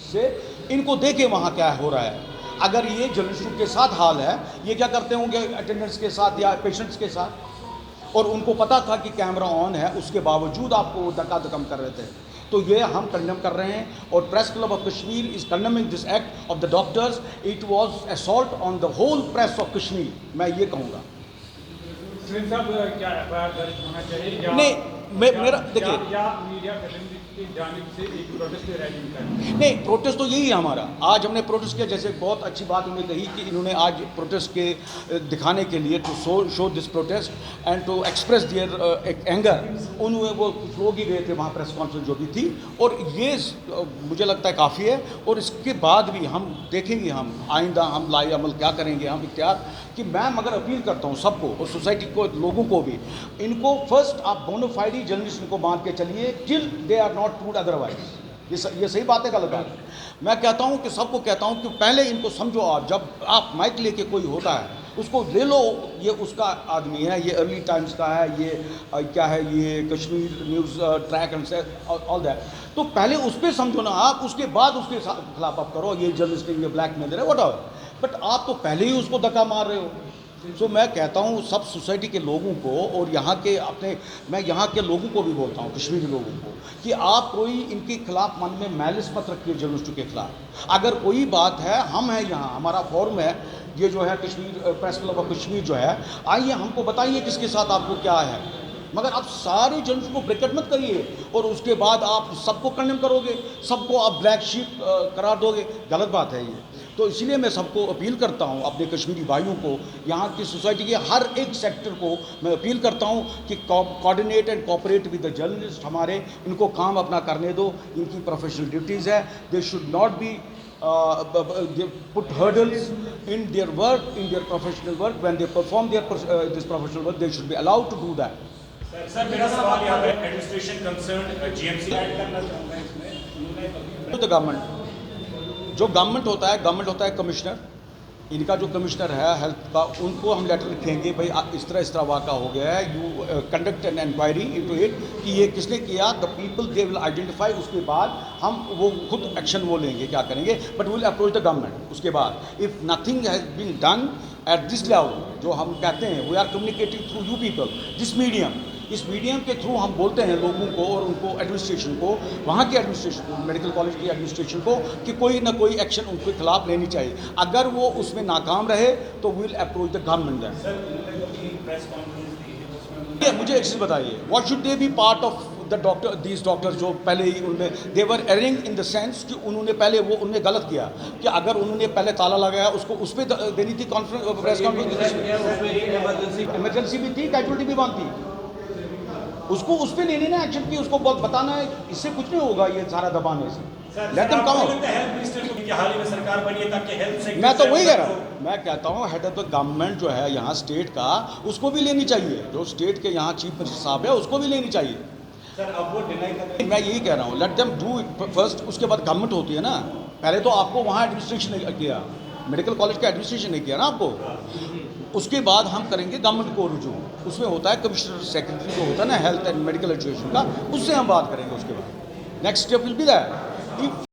से इनको देखे वहाँ क्या हो रहा है। अगर ये जर्नलिस्टों के साथ हाल है, ये क्या करते होंगे अटेंडेंट्स के साथ या पेशेंट्स के साथ, और उनको पता था कि कैमरा ऑन है, उसके बावजूद आपको वो धक्का कर रहे थे। तो ये हम कंडेम कर रहे हैं, और press club of Kashmir is condemning this act of the doctors. It was assault on the whole press of Kashmir, मैं ये कहूँगा। क्या एफआईआर दर्ज होना चाहिए? नहीं, मेरा देखिए, मीडिया की जानिब से एक प्रोटेस्ट रैली निकाली? नहीं, प्रोटेस्ट तो यही है हमारा। आज हमने प्रोटेस्ट किया, जैसे बहुत अच्छी बात उन्होंने कही कि इन्होंने आज प्रोटेस्ट के दिखाने के लिए to show this protest and to express their anger, उन्होंने वो कुछ लोग ही गए थे वहाँ प्रेस कॉन्फ्रेंस जो भी थी, और ये मुझे लगता है काफ़ी है। और इसके बाद भी हम देखेंगे, हम आइंदा हम लाई अमल क्या करेंगे, हम इख्तियार कि मैं मगर अपील करता हूँ सबको और सोसाइटी को, लोगों को भी, इनको फर्स्ट आप बोनाफाइड जर्नलिस्ट इनको बांध के चलिए till they are not proved otherwise. ये सही बात है, गलत बात है? मैं कहता हूँ कि सबको कहता हूँ कि पहले इनको समझो। आप जब आप माइक लेके कोई होता है उसको ले लो, ये उसका आदमी है, ये अर्ली टाइम्स का है, ये क्या है, ये Kashmir news track and all that. तो पहले उस पर समझो ना आप, उसके बाद उसके खिलाफ आप करो ये जर्नलिस्ट ये ब्लैक मेल है वट एवर, बट आप तो पहले ही उसको धक्का मार रहे हो। सो मैं कहता हूँ सब सोसाइटी के लोगों को और यहाँ के अपने, मैं यहाँ के लोगों को भी बोलता हूँ, कश्मीरी लोगों को, कि आप कोई इनके खिलाफ मन में मैलिस मत रखिए जर्नलिस्टों के खिलाफ। अगर कोई बात है, हम हैं यहाँ, हमारा फॉर्म है ये जो है Kashmir press club of Kashmir जो है, आइए हमको बताइए किसके साथ आपको क्या है, मगर आप सारे जर्नलिस्ट को ब्रेकेट मत करिए और उसके बाद आप सबको कंडेम करोगे, सबको आप ब्लैक शीप करार दोगे, गलत बात है ये। तो इसलिए मैं सबको अपील करता हूँ, अपने कश्मीरी भाइयों को, यहाँ की सोसाइटी के हर एक सेक्टर को मैं अपील करता हूँ कि coordinate and cooperate with the journalist. हमारे इनको काम अपना करने दो, इनकी प्रोफेशनल ड्यूटीज़ है। They should not be put hurdles in their work, in their professional work. When they perform their this professional work, they should be allowed to do that. Sir मेरा सवाल यहाँ पे एडमिनिस्ट्रेशन कंसर्न जीएमसी तो government, जो government होता है commissioner, इनका जो कमिश्नर है हेल्थ का, उनको हम लेटर लिखेंगे भाई इस तरह वाक़ा हो गया है, you conduct an inquiry into it कि ये किसने किया, the people they will identify. उसके बाद हम वो खुद एक्शन वो लेंगे, क्या करेंगे, but will approach the government. उसके बाद if nothing has been done at this level, जो हम कहते हैं we are communicating through you people, this medium, इस मीडियम के थ्रू हम बोलते हैं लोगों को और उनको एडमिनिस्ट्रेशन को, वहाँ के एडमिनिस्ट्रेशन को, मेडिकल कॉलेज की एडमिनिस्ट्रेशन को, कि कोई ना कोई एक्शन उनके खिलाफ लेनी चाहिए। अगर वो उसमें नाकाम रहे तो will approach the government that. मुझे एक चीज़ बताइए, what should they B part of the doctor, these doctors जो पहले ही उनमें दे वर एरिंग इन द सेंस कि उन्होंने पहले वो उनने गलत किया कि अगर उन्होंने पहले ताला लगाया उसको उस पर देनी थी कॉन्फ्रेंस, प्रेस कॉन्फ्रेंस, इमरजेंसी भी थी, कैजुअलिटी भी बांध थी, उसको उस पर लेने ना एक्शन की, उसको बहुत बताना है, इससे कुछ नहीं होगा ये सारा दबाने से। Let them come out. हाल ही में सरकार बनी है ताकि हेल्थ सेक्टर, मैं तो वही कह रहा हूँ, मैं कहता हूँ हेड ऑफ द गवर्नमेंट जो है यहाँ स्टेट का, उसको भी लेनी चाहिए, जो स्टेट के यहाँ चीफ मिनिस्टर साहब है उसको भी लेनी चाहिए। सर अब वो डिनाई कर रहे हैं। मैं यही कह रहा हूँ, let them do it first, उसके बाद गवर्नमेंट होती है ना। पहले तो आपको वहाँ एडमिनिस्ट्रेशन ने किया, मेडिकल कॉलेज का एडमिनिस्ट्रेशन ने किया ना आपको, उसके बाद हम करेंगे गवर्नमेंट को रुजू। उसमें होता है कमिश्नर सेक्रेटरी जो होता है ना हेल्थ एंड मेडिकल एजुकेशन का, उससे हम बात करेंगे। उसके बाद next step will be that.